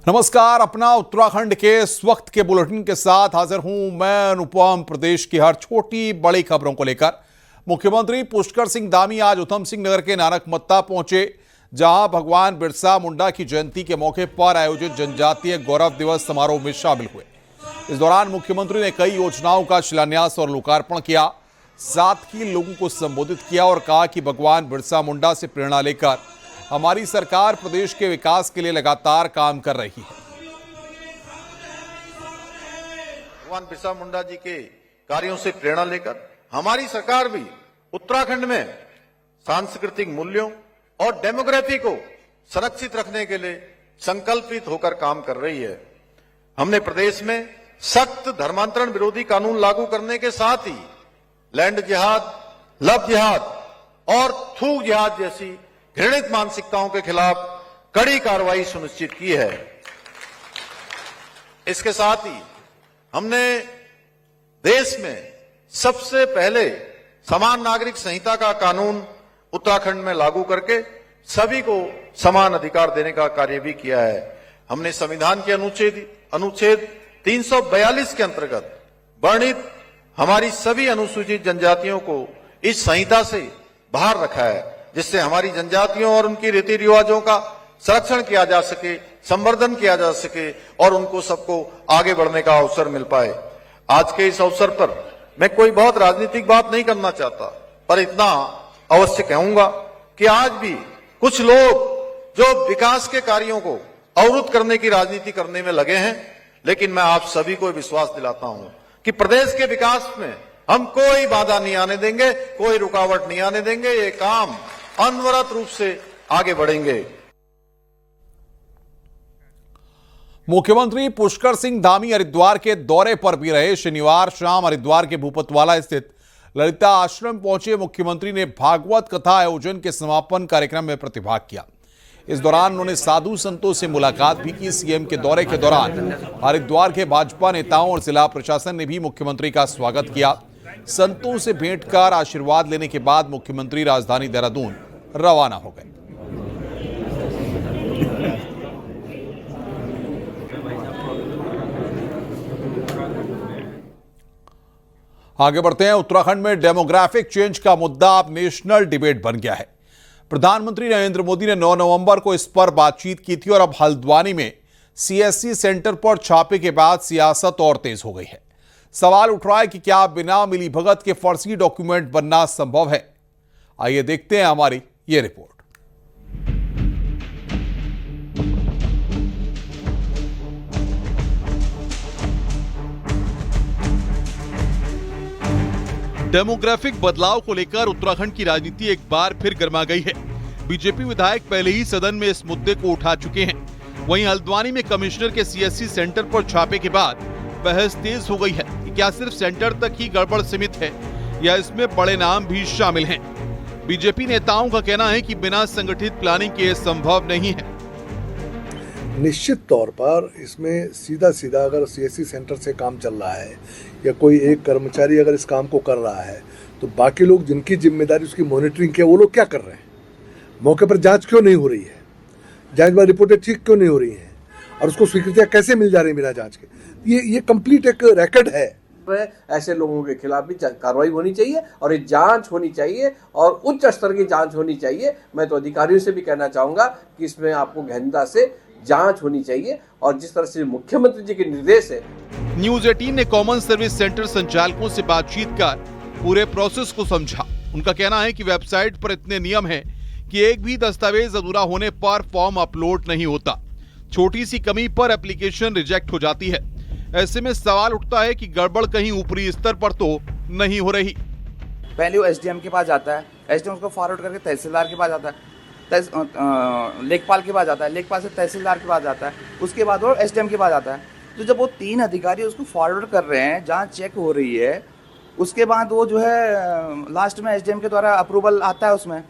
नमस्कार। अपना उत्तराखंड के इस वक्त के बुलेटिन के साथ हाजिर हूं मैं अनुपम। प्रदेश की हर छोटी बड़ी खबरों को लेकर मुख्यमंत्री पुष्कर सिंह धामी आज ऊधम सिंह नगर के नानक मत्ता पहुंचे, जहां भगवान बिरसा मुंडा की जयंती के मौके पर आयोजित जनजातीय गौरव दिवस समारोह में शामिल हुए। इस दौरान मुख्यमंत्री ने कई योजनाओं का शिलान्यास और लोकार्पण किया, साथ ही लोगों को संबोधित किया और कहा कि भगवान बिरसा मुंडा से प्रेरणा लेकर हमारी सरकार प्रदेश के विकास के लिए लगातार काम कर रही है। भगवान बिरसा मुंडा जी के कार्यों से प्रेरणा लेकर हमारी सरकार भी उत्तराखंड में सांस्कृतिक मूल्यों और डेमोग्राफी को संरक्षित रखने के लिए संकल्पित होकर काम कर रही है। हमने प्रदेश में सख्त धर्मांतरण विरोधी कानून लागू करने के साथ ही लैंड जिहाद, लव जिहाद और थूक जिहाद जैसी घृणित मानसिकताओं के खिलाफ कड़ी कार्रवाई सुनिश्चित की है। इसके साथ ही हमने देश में सबसे पहले समान नागरिक संहिता का कानून उत्तराखंड में लागू करके सभी को समान अधिकार देने का कार्य भी किया है। हमने संविधान के अनुच्छेद 342 के अंतर्गत वर्णित हमारी सभी अनुसूचित जनजातियों को इस संहिता से बाहर रखा है, जिससे हमारी जनजातियों और उनकी रीति रिवाजों का संरक्षण किया जा सके, संवर्धन किया जा सके और उनको सबको आगे बढ़ने का अवसर मिल पाए। आज के इस अवसर पर मैं कोई बहुत राजनीतिक बात नहीं करना चाहता, पर इतना अवश्य कहूंगा कि आज भी कुछ लोग जो विकास के कार्यों को अवरुद्ध करने की राजनीति करने में लगे हैं, लेकिन मैं आप सभी को विश्वास दिलाता हूं कि प्रदेश के विकास में हम कोई बाधा नहीं आने देंगे, कोई रुकावट नहीं आने देंगे। ये काम अनवरत रूप से आगे बढ़ेंगे। मुख्यमंत्री पुष्कर सिंह धामी हरिद्वार के दौरे पर भी रहे। शनिवार शाम हरिद्वार के भूपतवाला स्थित ललिता आश्रम पहुंचे मुख्यमंत्री ने भागवत कथा आयोजन के समापन कार्यक्रम में प्रतिभाग किया। इस दौरान उन्होंने साधु संतों से मुलाकात भी की। सीएम के दौरे के दौरान हरिद्वार के भाजपा नेताओं और जिला प्रशासन ने भी मुख्यमंत्री का स्वागत किया। संतों से भेंट कर आशीर्वाद लेने के बाद मुख्यमंत्री राजधानी देहरादून रवाना हो गए। आगे बढ़ते हैं। उत्तराखंड में डेमोग्राफिक चेंज का मुद्दा अब नेशनल डिबेट बन गया है। प्रधानमंत्री नरेंद्र मोदी ने 9 नवंबर को इस पर बातचीत की थी और अब हल्द्वानी में सीएससी सेंटर पर छापे के बाद सियासत और तेज हो गई है। सवाल उठ रहा है कि क्या बिना मिलीभगत के फर्जी डॉक्यूमेंट बनना संभव है? आइए देखते हैं हमारी ये रिपोर्ट। डेमोग्राफिक बदलाव को लेकर उत्तराखंड की राजनीति एक बार फिर गर्मा गई है। बीजेपी विधायक पहले ही सदन में इस मुद्दे को उठा चुके हैं। वहीं हल्द्वानी में कमिश्नर के सीएससी सेंटर पर छापे के बाद बहस तेज हो गई है कि क्या सिर्फ सेंटर तक ही गड़बड़ सीमित है या इसमें बड़े नाम भी शामिल हैं। बीजेपी नेताओं का कहना है कि बिना संगठित प्लानिंग के संभव नहीं है। निश्चित तौर पर इसमें सीधा सीधा अगर सीएससी सेंटर से काम चल रहा है या कोई एक कर्मचारी अगर इस काम को कर रहा है, तो बाकी लोग जिनकी जिम्मेदारी उसकी मॉनिटरिंग की है, वो लोग क्या कर रहे हैं? मौके पर जांच क्यों नहीं हो रही है? जांच बाद रिपोर्टें ठीक क्यों नहीं हो रही हैं? और उसको स्वीकृतियां कैसे मिल जा रही है बिना जांच के? ये कंप्लीट एक रैकेट है। ऐसे लोगों के खिलाफ भी कार्रवाई होनी चाहिए और ये जांच होनी चाहिए और उच्च स्तर की जांच होनी चाहिए। मैं तो अधिकारियों से भी कहना चाहूंगा कि इसमें आपको गहनता से जांच होनी चाहिए और जिस तरह से मुख्यमंत्री जी के निर्देश है। न्यूज़ 18 ने कॉमन सर्विस सेंटर संचालकों से बातचीत कर पूरे प्रोसेस को समझा। उनका कहना है कि वेबसाइट पर इतने नियम हैं कि एक भी दस्तावेज अधूरा होने पर फॉर्म अपलोड नहीं होता। छोटी सी कमी पर एप्लीकेशन रिजेक्ट हो जाती है। ऐसे में सवाल उठता है कि गड़बड़ कहीं ऊपरी स्तर पर तो नहीं हो रही। पहले वो एसडीएम के पास जाता है, एसडीएम उसको फॉरवर्ड करके तहसीलदार के पास जाता है, लेखपाल के पास जाता है, लेखपाल से तहसीलदार के पास जाता है, उसके बाद वो एसडीएम के पास जाता है। तो जब वो 3 अधिकारी उसको फॉरवर्ड कर रहे हैं, जहाँ चेक हो रही है, उसके बाद वो जो है लास्ट में एसडीएम के द्वारा अप्रूवल आता है उसमें।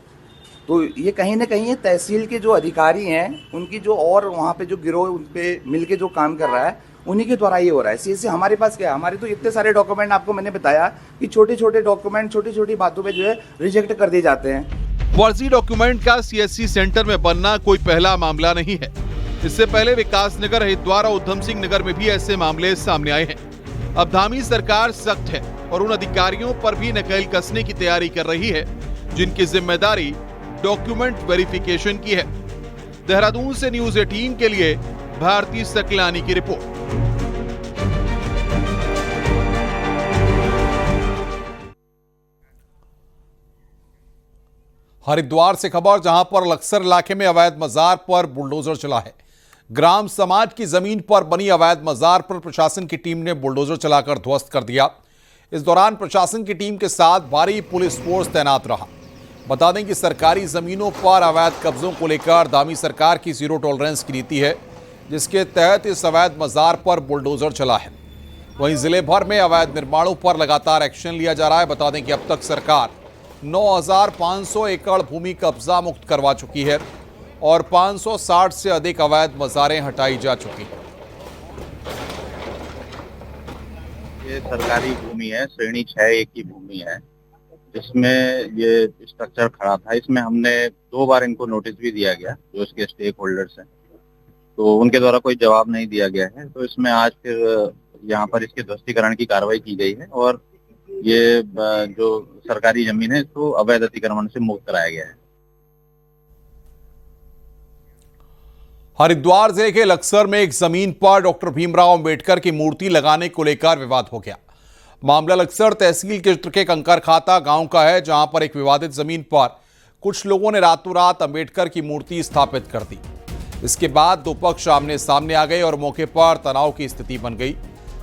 तो ये कहीं ना कहीं तहसील के जो अधिकारी हैं उनकी जो और वहाँ पे जो गिरोह उन पे मिलके जो काम कर रहा है उन्हीं के द्वारा ये हो रहा है। सीएससी हमारे पास क्या है, हमारे तो इतने सारे डॉक्यूमेंट आपको मैंने बताया कि छोटे छोटे डॉक्यूमेंट छोटी छोटी बातों पे जो है रिजेक्ट कर दिए जाते हैं। फर्जी डॉक्यूमेंट का सीएससी सेंटर में बनना कोई पहला मामला नहीं है। इससे पहले विकास नगर, हरिद्वार और उधम सिंह नगर में भी ऐसे मामले सामने आए हैं। अब धामी सरकार सख्त है और उन अधिकारियों पर भी नकेल कसने की तैयारी कर रही है जिनकी जिम्मेदारी डॉक्यूमेंट वेरिफिकेशन की है। देहरादून से न्यूज़ 18 के लिए भारती सकलानी की रिपोर्ट। हरिद्वार से खबर, जहां पर लक्सर इलाके में अवैध मजार पर बुलडोजर चला है। ग्राम समाज की जमीन पर बनी अवैध मजार पर प्रशासन की टीम ने बुलडोजर चलाकर ध्वस्त कर दिया। इस दौरान प्रशासन की टीम के साथ भारी पुलिस फोर्स तैनात रहा। बता दें कि सरकारी जमीनों पर अवैध कब्जों को लेकर धामी सरकार की जीरो टॉलरेंस की नीति है, जिसके तहत इस अवैध मजार पर बुलडोजर चला है। वहीं जिले भर में अवैध निर्माणों पर लगातार एक्शन लिया जा रहा है। बता दें कि अब तक सरकार 9,500 एकड़ भूमि कब्जा मुक्त करवा चुकी है और 560 से अधिक अवैध मजारें हटाई जा चुकी हैं। ये सरकारी भूमि है, श्रेणी 6A की भूमि है, जिसमें ये स्ट्रक्चर खड़ा था। इसमें हमने 2 बार इनको नोटिस भी दिया गया, जो इसके स्टेक होल्डर्स हैं, तो उनके द्वारा कोई जवाब नहीं दिया गया है। तो इसमें आज फिर यहाँ पर इसके ध्वस्तीकरण की कार्रवाई की गई है और ये जो सरकारी जमीन है इसको अवैध अतिक्रमण से मुक्त कराया गया है। हरिद्वार जिले के लक्सर में एक जमीन पर डॉक्टर भीमराव अंबेडकर की मूर्ति लगाने को लेकर विवाद हो गया। मामला लक्सर तहसील के क्षेत्र के कंकर खाता गांव का है, जहां पर एक विवादित जमीन पर कुछ लोगों ने रातों रात अंबेडकर की मूर्ति स्थापित कर दी। इसके बाद 2 पक्ष आमने सामने आ गए और मौके पर तनाव की स्थिति बन गई।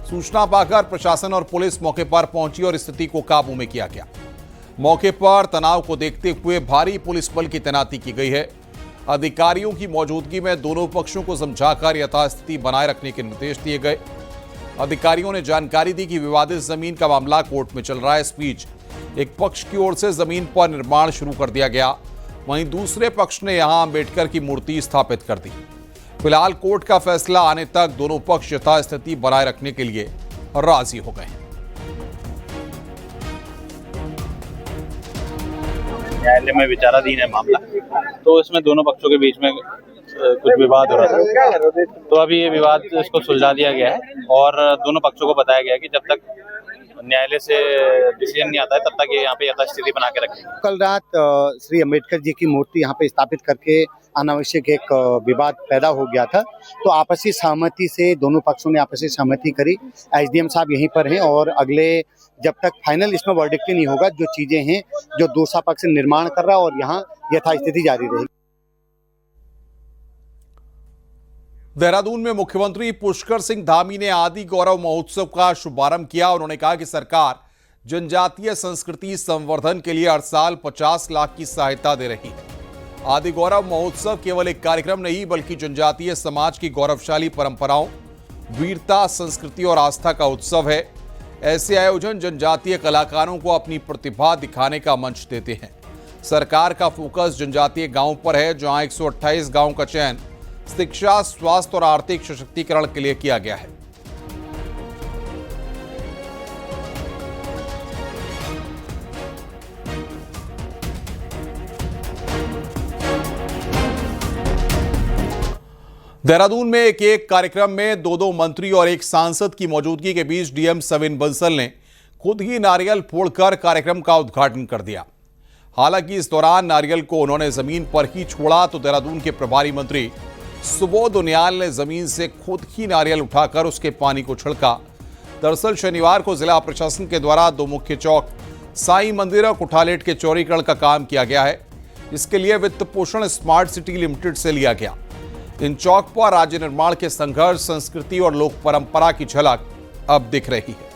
सूचना पाकर प्रशासन और पुलिस मौके पर पहुंची और स्थिति को काबू में किया गया। मौके पर तनाव को देखते हुए भारी पुलिस बल की तैनाती की गई है। अधिकारियों की मौजूदगी में दोनों पक्षों को समझाकर यथास्थिति बनाए रखने के निर्देश दिए गए। अधिकारियों ने जानकारी दी कि विवादित जमीन का मामला कोर्ट में चल रहा है। इस बीच एक पक्ष की ओर से जमीन पर निर्माण शुरू कर दिया गया, वहीं दूसरे पक्ष ने यहां अंबेडकर की मूर्ति स्थापित कर दी। फिलहाल कोर्ट का फैसला आने तक दोनों पक्ष यथास्थिति बनाए रखने के लिए राजी हो गए हैं। न्यायालय में विचाराधीन है मामला, तो इसमें दोनों पक्षों के बीच में कुछ विवाद हो रहा था, तो अभी ये विवाद इसको सुलझा दिया गया है और दोनों पक्षों को बताया गया है कि जब तक न्यायालय से डिसीजन नहीं आता है तब तक ये यहाँ पे यथास्थिति बना के रखें। कल रात श्री अंबेडकर जी की मूर्ति यहाँ पे स्थापित करके अनावश्यक एक विवाद पैदा हो गया था, तो आपसी सहमति से दोनों पक्षों ने आपसी सहमति करी। एसडीएम साहब यहीं पर हैं और अगले जब तक फाइनल इसमें वर्डिक्ट नहीं होगा, जो चीजें हैं जो दूसरा पक्ष निर्माण कर रहा है और यहाँ यथास्थिति जारी रहेगी। देहरादून में मुख्यमंत्री पुष्कर सिंह धामी ने आदि गौरव महोत्सव का शुभारंभ किया। उन्होंने कहा कि सरकार जनजातीय संस्कृति संवर्धन के लिए हर साल 50 लाख की सहायता दे रही है। आदि गौरव महोत्सव केवल एक कार्यक्रम नहीं बल्कि जनजातीय समाज की गौरवशाली परंपराओं, वीरता, संस्कृति और आस्था का उत्सव है। ऐसे आयोजन जनजातीय कलाकारों को अपनी प्रतिभा दिखाने का मंच देते हैं। सरकार का फोकस जनजातीय गांवों पर है, जहां 128 गांवों का चयन शिक्षा, स्वास्थ्य और आर्थिक सशक्तिकरण के लिए किया गया है। देहरादून में एक कार्यक्रम में 2 मंत्री और एक सांसद की मौजूदगी के बीच डीएम सविन बंसल ने खुद ही नारियल फोड़कर कार्यक्रम का उद्घाटन कर दिया। हालांकि इस दौरान नारियल को उन्होंने जमीन पर ही छोड़ा, तो देहरादून के प्रभारी मंत्री सुबोध उनियाल ने जमीन से खुद ही नारियल उठाकर उसके पानी को छिड़का। दरअसल शनिवार को जिला प्रशासन के द्वारा 2 मुख्य चौक, साईं मंदिर और कुठालेट के चौड़ीकरण का काम किया गया है। इसके लिए वित्त पोषण स्मार्ट सिटी लिमिटेड से लिया गया। इन चौक पर राज्य निर्माण के संघर्ष, संस्कृति और लोक परंपरा की झलक अब दिख रही है।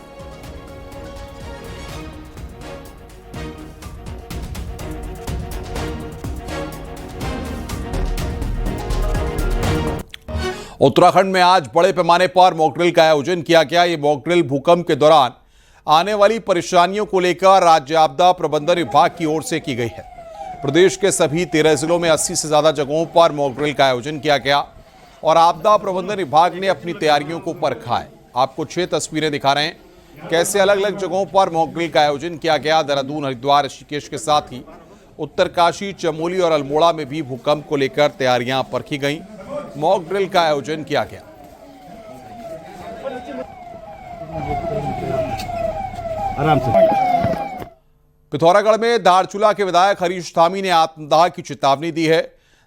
उत्तराखंड में आज बड़े पैमाने पर मॉक ड्रिल का आयोजन किया गया। ये मॉक ड्रिल भूकंप के दौरान आने वाली परेशानियों को लेकर राज्य आपदा प्रबंधन विभाग की ओर से की गई है। प्रदेश के सभी 13 जिलों में 80 से ज्यादा जगहों पर मॉक ड्रिल का आयोजन किया गया और आपदा प्रबंधन विभाग ने अपनी तैयारियों को परखा है। आपको 6 तस्वीरें दिखा रहे हैं कैसे अलग अलग जगहों पर मॉक ड्रिल का आयोजन किया गया। देहरादून, हरिद्वार, ऋषिकेश के साथ ही उत्तरकाशी, चमोली और अल्मोड़ा में भी भूकंप को लेकर तैयारियां परखी गईं। मॉक ड्रिल का आयोजन किया गया। आराम से। पिथौरागढ़ में धारचूला के विधायक हरीश धामी ने आत्मदाह की चेतावनी दी है।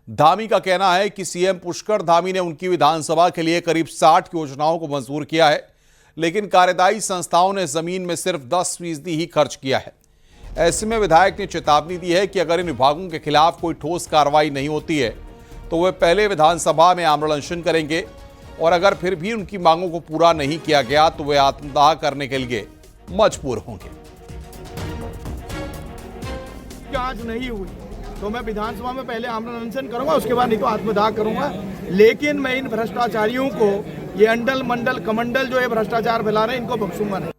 धामी का कहना है कि सीएम पुष्कर धामी ने उनकी विधानसभा के लिए करीब 60 योजनाओं को मंजूर किया है, लेकिन कार्यदायी संस्थाओं ने जमीन में सिर्फ 10% ही खर्च किया है। ऐसे में विधायक ने चेतावनी दी है कि अगर इन विभागों के खिलाफ कोई ठोस कार्रवाई नहीं होती है तो वे पहले विधानसभा में आमरण अनशन करेंगे और अगर फिर भी उनकी मांगों को पूरा नहीं किया गया तो वे आत्मदाह करने के लिए मजबूर होंगे। आज नहीं हुई तो मैं विधानसभा में पहले आमरण अनशन करूंगा, उसके बाद नहीं तो आत्मदाह करूंगा। लेकिन मैं इन भ्रष्टाचारियों को, ये अंडल मंडल कमंडल जो ये भ्रष्टाचार फैला रहे हैं, इनको बख्शूंगा नहीं।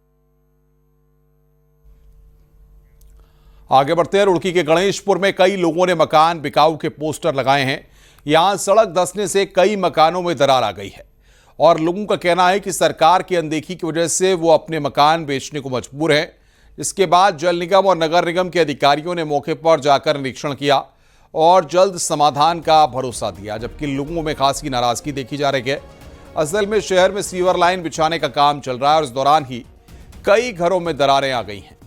आगे बढ़ते हैं। रुड़की के गणेशपुर में कई लोगों ने मकान बिकाऊ के पोस्टर लगाए हैं। यहां सड़क धंसने से कई मकानों में दरार आ गई है और लोगों का कहना है कि सरकार की अनदेखी की वजह से वो अपने मकान बेचने को मजबूर हैं। इसके बाद जल निगम और नगर निगम के अधिकारियों ने मौके पर जाकर निरीक्षण किया और जल्द समाधान का भरोसा दिया, जबकि लोगों में खासी नाराजगी देखी जा रही है। असल में शहर में सीवर लाइन बिछाने का काम चल रहा है और इस दौरान ही कई घरों में दरारें आ गई हैं।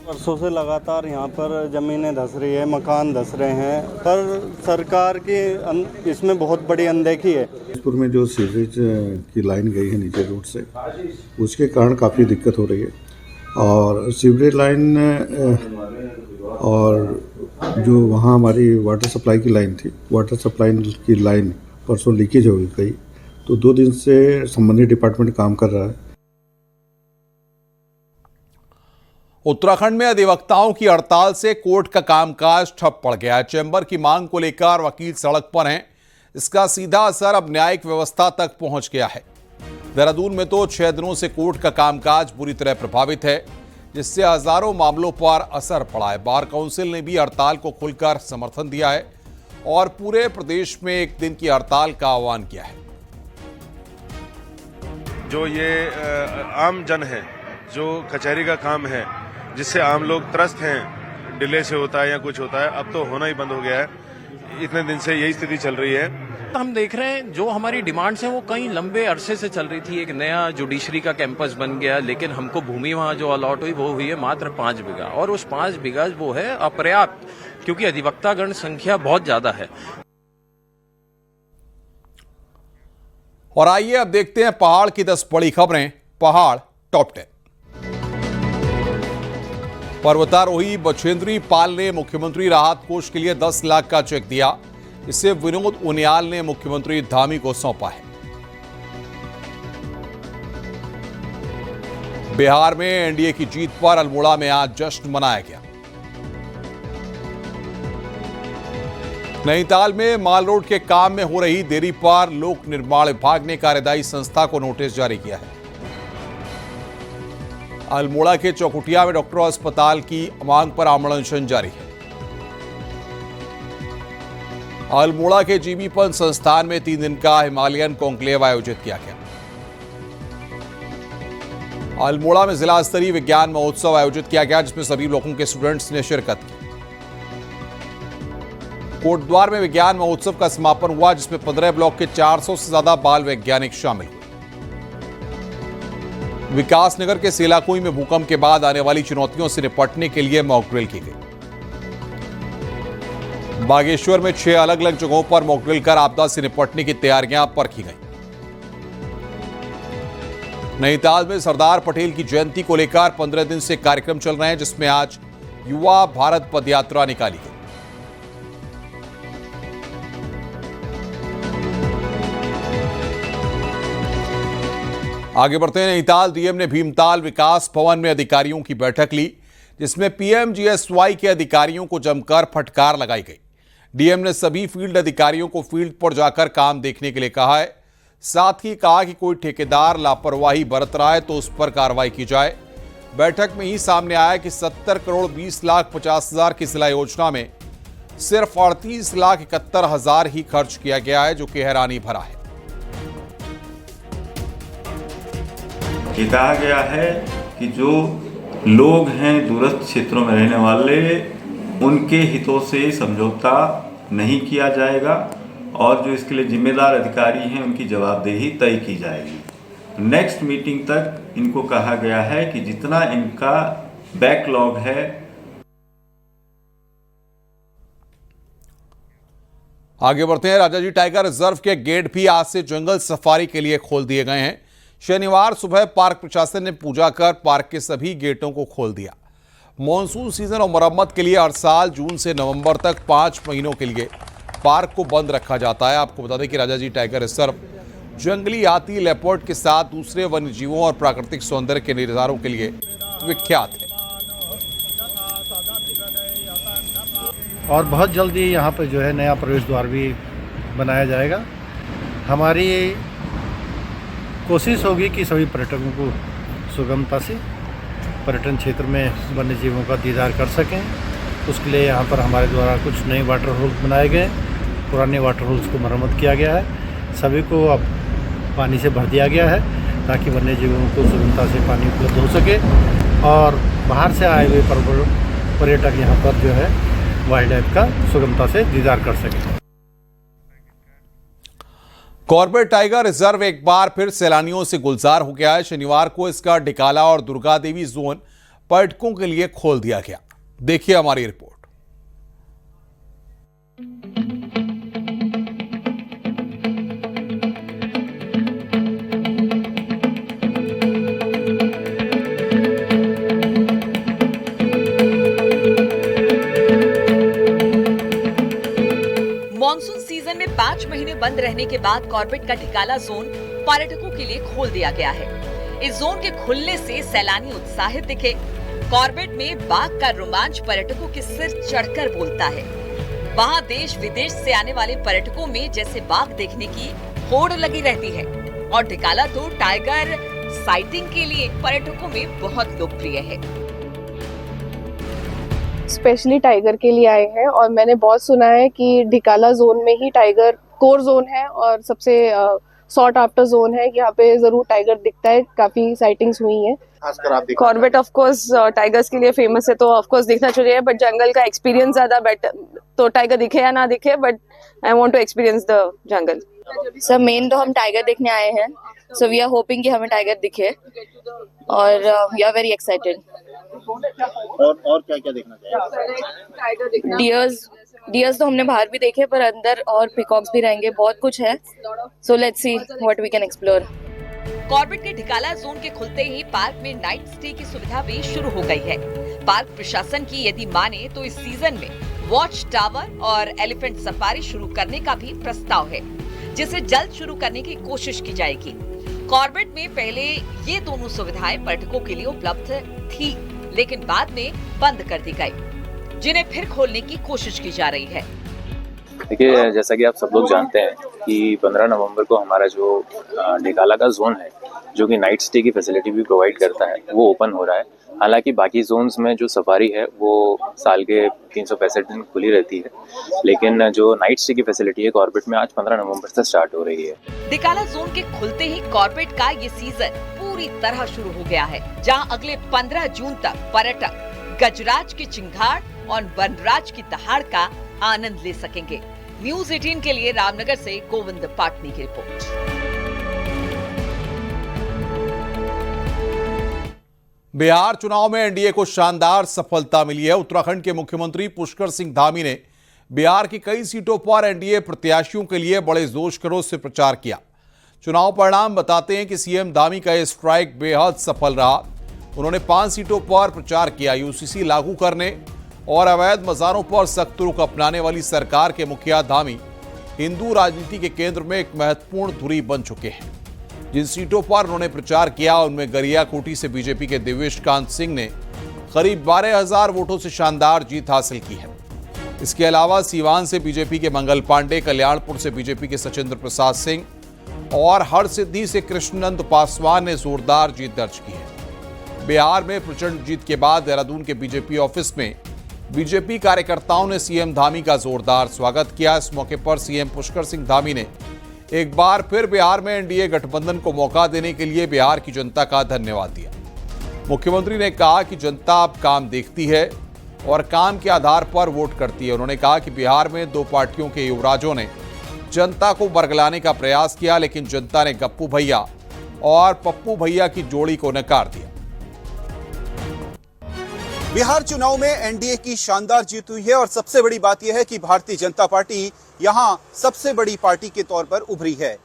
वर्षों से लगातार यहाँ पर ज़मीनें धंस रही है, मकान धंस रहे हैं, पर सरकार की इसमें बहुत बड़ी अनदेखी है। गणेशपुर में जो सीवरेज की लाइन गई है नीचे रोड से, उसके कारण काफ़ी दिक्कत हो रही है और सीवरेज लाइन और जो वहाँ हमारी वाटर सप्लाई की लाइन थी, वाटर सप्लाई की लाइन परसों लीकेज हो गई, तो 2 दिन से संबंधित डिपार्टमेंट काम कर रहा है। उत्तराखंड में अधिवक्ताओं की हड़ताल से कोर्ट का कामकाज ठप पड़ गया है। चैम्बर की मांग को लेकर वकील सड़क पर हैं। इसका सीधा असर अब न्यायिक व्यवस्था तक पहुंच गया है। देहरादून में तो 6 दिनों से कोर्ट का कामकाज बुरी तरह प्रभावित है, जिससे हजारों मामलों पर असर पड़ा है। बार काउंसिल ने भी हड़ताल को खुलकर समर्थन दिया है और पूरे प्रदेश में 1 दिन की हड़ताल का आह्वान किया है। जो ये आम जन है, जो कचहरी का काम है, जिससे आम लोग त्रस्त हैं, डिले से होता है या कुछ होता है, अब तो होना ही बंद हो गया है। इतने दिन से यही स्थिति चल रही है। हम देख रहे हैं जो हमारी डिमांड्स हैं वो कई लंबे अरसे से चल रही थी। एक नया जुडिशरी का कैंपस बन गया, लेकिन हमको भूमि वहाँ जो अलॉट हुई वो हुई है मात्र 5 बीघा, और उस 5 बीघा वो है अपर्याप्त, क्योंकि अधिवक्तागण संख्या बहुत ज्यादा है। और आइए अब देखते हैं पहाड़ की 10 बड़ी खबरें। पहाड़ टॉप 10। पर्वतारोही बछेंद्री पाल ने मुख्यमंत्री राहत कोष के लिए 10 लाख का चेक दिया। इसे विनोद उनियाल ने मुख्यमंत्री धामी को सौंपा है। बिहार में एनडीए की जीत पर अल्मोड़ा में आज जश्न मनाया गया। नैनीताल में माल रोड के काम में हो रही देरी पर लोक निर्माण विभाग ने कार्यदायी संस्था को नोटिस जारी किया है। अल्मोड़ा के चौकुटिया में डॉक्टर अस्पताल की मांग पर आमरण अनशन जारी है। अल्मोड़ा के जीबी पंत संस्थान में 3 दिन का हिमालयन कॉन्क्लेव आयोजित किया गया। अल्मोड़ा में जिला स्तरीय विज्ञान महोत्सव आयोजित किया गया, जिसमें सभी ब्लॉकों के स्टूडेंट्स ने शिरकत की। कोटद्वार में विज्ञान महोत्सव का समापन हुआ, जिसमें 15 ब्लॉक के 400 से ज्यादा बाल वैज्ञानिक शामिल हुए। विकासनगर के सेलाकुई में भूकंप के बाद आने वाली चुनौतियों से निपटने के लिए मॉक ड्रिल की गई। बागेश्वर में 6 अलग अलग जगहों पर मॉक ड्रिल कर आपदा से निपटने की तैयारियां परखी गई। नैनीताल में सरदार पटेल की जयंती को लेकर 15 दिन से कार्यक्रम चल रहे हैं, जिसमें आज युवा भारत पदयात्रा निकाली गई। आगे बढ़ते हैं। नैनीताल डीएम ने भीमताल विकास भवन में अधिकारियों की बैठक ली, जिसमें पीएमजीएसवाई के अधिकारियों को जमकर फटकार लगाई गई। डीएम ने सभी फील्ड अधिकारियों को फील्ड पर जाकर काम देखने के लिए कहा है। साथ ही कहा कि कोई ठेकेदार लापरवाही बरत रहा है तो उस पर कार्रवाई की जाए। बैठक में ही सामने आया कि 70 करोड़ 20 लाख 50 हजार की जिला योजना में सिर्फ 38 लाख 71 हजार ही खर्च किया गया है, जो कि हैरानी भरा है। ये कहा गया है कि जो लोग हैं दूरस्थ क्षेत्रों में रहने वाले, उनके हितों से समझौता नहीं किया जाएगा और जो इसके लिए जिम्मेदार अधिकारी हैं उनकी जवाबदेही तय की जाएगी। नेक्स्ट मीटिंग तक इनको कहा गया है कि जितना इनका बैकलॉग है। आगे बढ़ते हैं। राजाजी टाइगर रिजर्व के गेट भी आज से जंगल सफारी के लिए खोल दिए गए हैं। शनिवार सुबह पार्क प्रशासन ने पूजा कर पार्क के सभी गेटों को खोल दिया। मॉनसून सीजन और मरम्मत के लिए हर साल जून से नवंबर तक 5 महीनों के लिए पार्क को बंद रखा जाता है। आपको बता दें कि राजाजी टाइगर रिजर्व जंगली हाथी, लेपर्ड के साथ दूसरे वन्य जीवों और प्राकृतिक सौंदर्य के नज़ारों के लिए विख्यात है। और बहुत जल्दी यहाँ पर जो है नया प्रवेश द्वार भी बनाया जाएगा। हमारी कोशिश होगी कि सभी पर्यटकों को सुगमता से पर्यटन क्षेत्र में वन्य जीवों का दीदार कर सकें। उसके लिए यहाँ पर हमारे द्वारा कुछ नए वाटर होल्स बनाए गए, पुराने वाटर होल्स को मरम्मत किया गया है, सभी को अब पानी से भर दिया गया है ताकि वन्य जीवों को सुगमता से पानी उपलब्ध हो सके और बाहर से आए हुए पर्यटक यहाँ पर जो है वाइल्ड लाइफ का सुगमता से दीदार कर सके। कॉर्बेट टाइगर रिजर्व एक बार फिर सैलानियों से गुलजार हो गया है। शनिवार को इसका डिकाला और दुर्गा देवी जोन पर्यटकों के लिए खोल दिया गया। देखिए हमारी रिपोर्ट। मॉनसून सीजन में 5 महीने बंद रहने के बाद कॉर्बेट का ढिकाला जोन पर्यटकों के लिए खोल दिया गया है। इस जोन के खुलने से सैलानी उत्साहित दिखे। कॉर्बेट में बाघ का रोमांच पर्यटकों के सिर चढ़कर बोलता है। वहाँ देश विदेश से आने वाले पर्यटकों में जैसे बाघ देखने की होड़ लगी रहती है और ढिकाला तो टाइगर साइटिंग के लिए पर्यटकों में बहुत लोकप्रिय है। स्पेशली टाइगर के लिए आए हैं और मैंने बहुत सुना है कि ढिकाला जोन में ही टाइगर कोर जोन है और सबसे सॉट आफ्टर जोन है। यहाँ पे जरूर टाइगर दिखता है, काफी साइटिंग्स हुई हैं। कॉर्बेट ऑफ कोर्स टाइगर्स के लिए फेमस है तो ऑफ कोर्स दिखना चाहिए, बट जंगल का एक्सपीरियंस ज्यादा बेटर, तो टाइगर दिखे या ना दिखे but I want to experience the jungle. Sir मेन तो हम टाइगर देखने आए हैं, सो वी आर होपिंग कि हमें टाइगर दिखे और वी आर वेरी एक्साइटेड। और क्या क्या देखना चाहिए? डियर्स तो हमने बाहर भी देखे पर अंदर और पिकॉक्स भी रहेंगे, बहुत कुछ है, so let's see what we can explore. Corbett के ढिकाला जोन के खुलते ही पार्क में नाइट स्टे की सुविधा भी शुरू हो गई है। पार्क प्रशासन की यदि माने तो इस सीजन में वॉच टावर और एलिफेंट सफारी शुरू करने का भी प्रस्ताव है, जिसे जल्द शुरू करने की कोशिश की जाएगी। कॉर्बेट में पहले ये दोनों सुविधाएं पर्यटकों के लिए उपलब्ध थी, लेकिन बाद में बंद कर दी गई, जिन्हें फिर खोलने की कोशिश की जा रही है। देखिए, जैसा कि आप सब लोग जानते हैं कि 15 नवंबर को हमारा जो ढिकाला का जोन है, जो कि नाइट स्टे की फैसिलिटी भी प्रोवाइड करता है, वो ओपन हो रहा है। हालांकि बाकी जोन्स में जो सफारी है वो साल के 365 दिन खुली रहती है, लेकिन जो नाइट स्टे की फैसिलिटी है कॉर्बेट में आज 15 नवंबर से स्टार्ट हो रही है। ढिकाला जोन के खुलते ही कॉर्बेट का ये सीजन पूरी तरह शुरू हो गया है, जहां अगले 15 जून तक पर्यटक गजराज की चिंगाड़ और वनराज की दहाड़ का आनंद ले सकेंगे। न्यूज़ 18 के लिए रामनगर से गोविंद पाटनी की रिपोर्ट। बिहार चुनाव में एनडीए को शानदार सफलता मिली है। उत्तराखंड के मुख्यमंत्री पुष्कर सिंह धामी ने बिहार की कई सीटों पर एनडीए प्रत्याशियों के लिए बड़े जोश खरोश से प्रचार किया। चुनाव परिणाम बताते हैं कि सीएम धामी का यह स्ट्राइक बेहद सफल रहा। उन्होंने 5 सीटों पर प्रचार किया। यूसीसी लागू करने और अवैध मज़ारों पर सख्त रुख अपनाने वाली सरकार के मुखिया धामी हिंदू राजनीति के केंद्र में एक महत्वपूर्ण धुरी बन चुके हैं। जिन सीटों पर उन्होंने प्रचार किया उनमें गरियाकोटी से बीजेपी के देवेश कांत सिंह ने करीब 12,000 वोटों से शानदार जीत हासिल की है। इसके अलावा सीवान से बीजेपी के मंगल पांडे, कल्याणपुर से बीजेपी के सचिंद्र प्रसाद सिंह और हरसिद्धि से कृष्णनंद पासवान ने जोरदार जीत दर्ज की है। बिहार में प्रचंड जीत के बाद देहरादून के बीजेपी ऑफिस में बीजेपी कार्यकर्ताओं ने सीएम धामी का जोरदार स्वागत किया। इस मौके पर सीएम पुष्कर सिंह धामी ने एक बार फिर बिहार में एनडीए गठबंधन को मौका देने के लिए बिहार की जनता का धन्यवाद दिया। मुख्यमंत्री ने कहा कि जनता अब काम देखती है और काम के आधार पर वोट करती है। उन्होंने कहा कि बिहार में दो पार्टियों के युवराजों ने जनता को बरगलाने का प्रयास किया, लेकिन जनता ने गप्पू भैया और पप्पू भैया की जोड़ी को नकार दिया। बिहार चुनाव में एनडीए की शानदार जीत हुई है और सबसे बड़ी बात यह है कि भारतीय जनता पार्टी यहां सबसे बड़ी पार्टी के तौर पर उभरी है।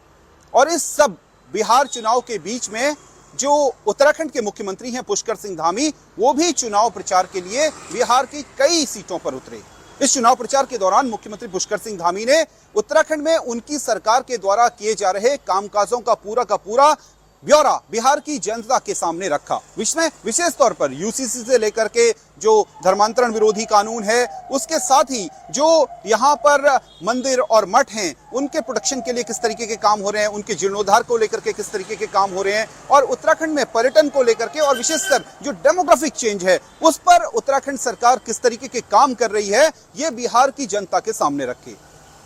और इस सब बिहार चुनाव के बीच में जो उत्तराखंड के मुख्यमंत्री हैं पुष्कर सिंह धामी, वो भी चुनाव प्रचार के लिए बिहार की कई सीटों पर उतरे। इस चुनाव प्रचार के दौरान मुख्यमंत्री पुष्कर सिंह धामी ने उत्तराखंड में उनकी सरकार के द्वारा किए जा रहे कामकाजों का पूरा ब्यौरा बिहार की जनता के सामने रखा। विशेष तौर पर यूसीसी से लेकर के जो धर्मांतरण विरोधी कानून है, उसके साथ ही जो यहाँ पर मंदिर और मठ हैं, उनके प्रोटेक्शन के लिए किस तरीके के काम हो रहे हैं, उनके जीर्णोद्धार को लेकर के किस तरीके के काम हो रहे हैं, और उत्तराखंड में पर्यटन को लेकर के और विशेषकर जो डेमोग्राफिक चेंज है उस पर उत्तराखंड सरकार किस तरीके के काम कर रही है, ये बिहार की जनता के सामने रखे।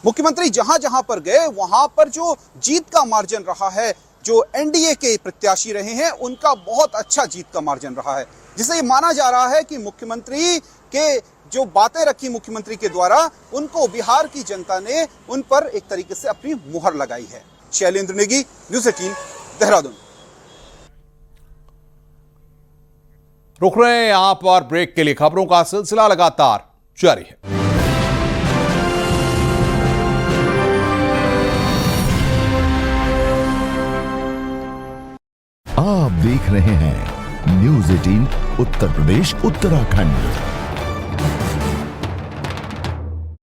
मुख्यमंत्री जहां जहां पर गए वहां पर जो जीत का मार्जिन रहा है, जो एनडीए के प्रत्याशी रहे हैं, उनका बहुत अच्छा जीत का मार्जिन रहा है, जिसे ये माना जा रहा है कि मुख्यमंत्री के जो बातें रखी मुख्यमंत्री के द्वारा, उनको बिहार की जनता ने उन पर एक तरीके से अपनी मुहर लगाई है। शैलेंद्र नेगी, न्यूज़ 18, देहरादून। रुक रहे हैं यहां पर ब्रेक के लिए। खबरों का सिलसिला लगातार जारी है। आप देख रहे हैं न्यूज़ 18 उत्तर प्रदेश उत्तराखंड।